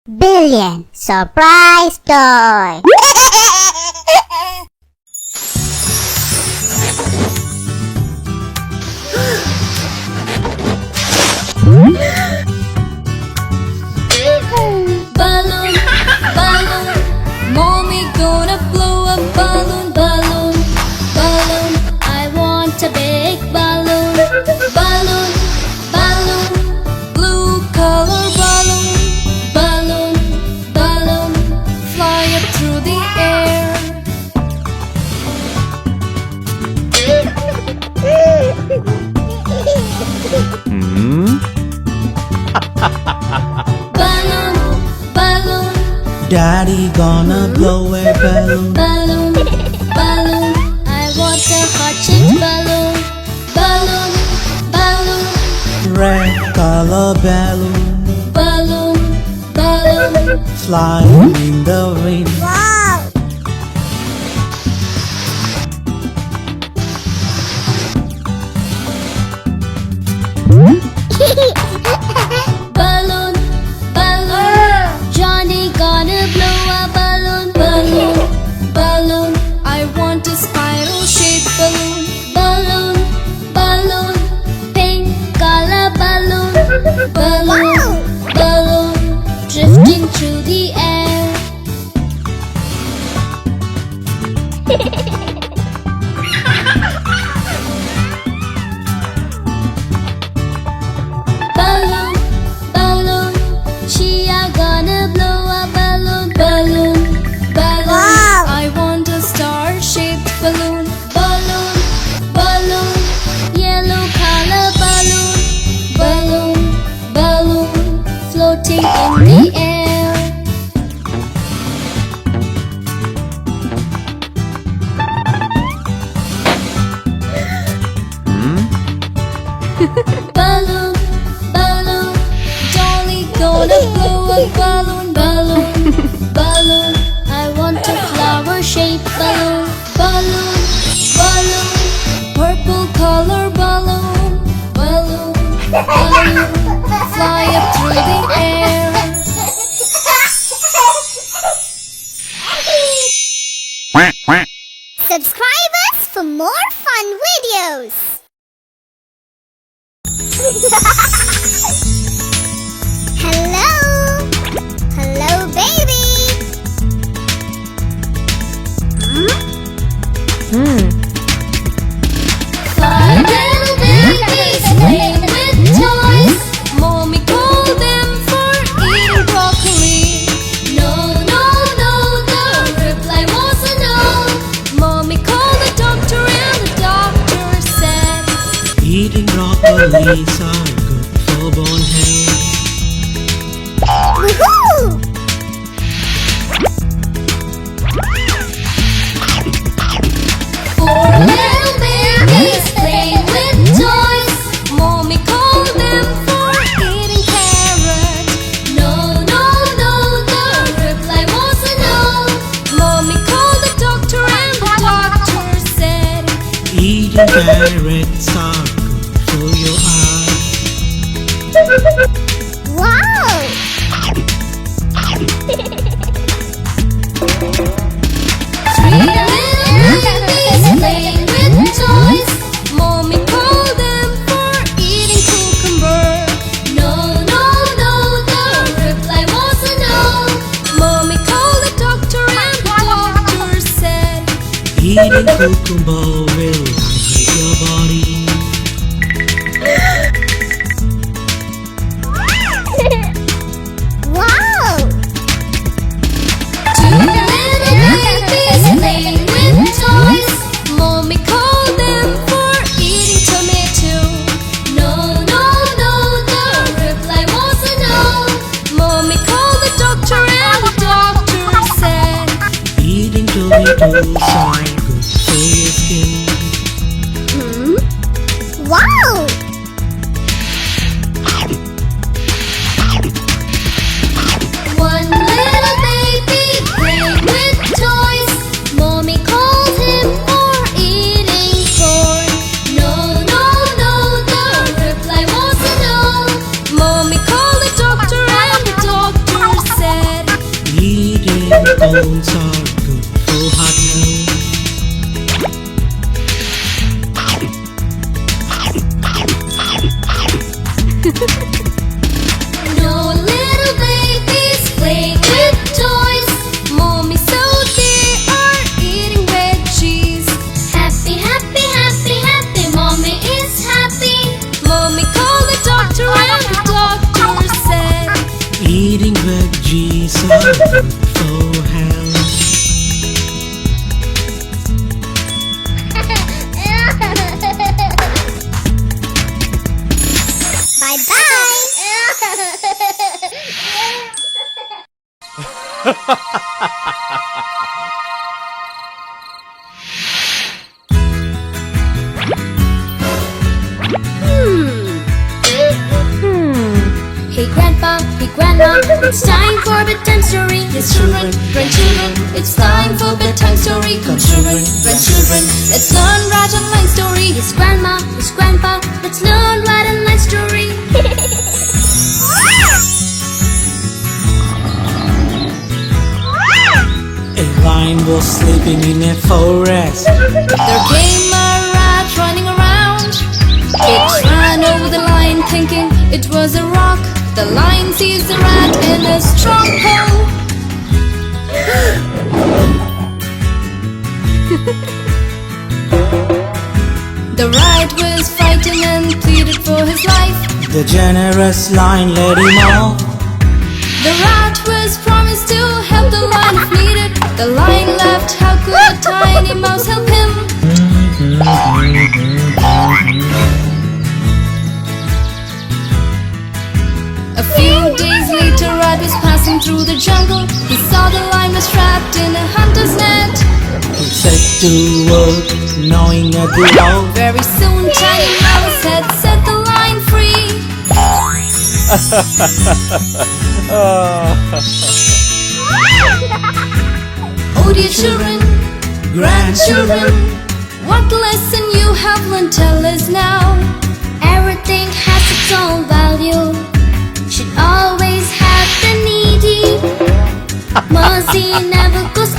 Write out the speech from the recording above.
billion surprise toy. Balloon, balloon, mommy gonna blow a balloon, balloon, balloon. I want a big balloon, balloon, balloon, blue color balloon, balloon, balloon, fly up through the air. Balloon, balloon, Daddy gonna blow a balloon. balloon, balloon. I want a heart-shaped balloon, balloon, balloon, Red color balloon. balloon, balloon. Flying in the wind. Wow! Balloon, balloon, Johnny gonna blow a balloon, balloon, balloon. I want a spiral-shaped balloon, balloon, balloon, pink color balloon, balloon, balloon, drifting through the air. Balloon, balloon, Chia gonna blow a balloon, balloon, balloon. Wow. I want a star-shaped balloon, balloon, balloon, yellow color balloon, balloon, balloon, floating in the air. Balloon, balloon, Dolly gonna blow a balloon, balloon, balloon. I want a flower-shaped balloon, balloon, balloon, purple color balloon, balloon, balloon, fly up through the air. Subscribe us for more fun videos. Hello? Hello, baby. Five little babies playing with toys. Mommy called them for eating broccoli. No, no, no, the reply was a no. Mommy called the doctor and the doctor said, Eating broccolis are good for bone health. Woohoo! four little babies playing with toys. Mommy called them for eating carrot. No, no, no, the reply was a no. Mommy called the doctor and the doctor said, Eating carrots are good for your eyes. Wow! three little babies playing with toys. Mommy called them for eating cucumber. No, no, no, the reply was a no. Mommy called the doctor and the doctor said, Eating cucumber will hydrate your body. Wow! two little babies playing with toys. Mommy called them for eating tomato. No, no, no, the reply was a no. Mommy called the doctor and the doctor said, Eating tomatoes are good for your skin. Wow! one little baby playing with toys. Mommy called him for eating corn. No, no, no, the reply was a no. Mommy called the doctor and the doctor said, Scones are good for heart health. No little babies playing with toys. Mommy, so they are eating veggies. Happy, happy, happy, happy. Mommy is happy. Mommy called the doctor and the doctor said, Eating veggies are good for health. Hey grandpa, hey grandma, it's time for bedtime story. Yes children, grandchildren, it's time for bedtime story. Come children, grandchildren, let's learn right and line story. Yes grandma, yes grandpa, let's learn right and line story. A lion was sleeping in a forest. There came a rat running around. It ran over the lion thinking it was a rock. The lion sees the rat in a strong hole. The rat was fighting and pleaded for his life. The generous lion led him off. The rat was promised to help the lion if needed. The lion left, how could a tiny mouse help him? A few days later, rat was passing through the jungle. He saw the lion was trapped in a hunter's net. He set to work, gnawing at the rope. Very soon, tiny mouse had set the lion free. Oh dear children, grandchildren, what lesson you have learned, tell us now. Everything has its own value, should always have the needy. Mercy never goes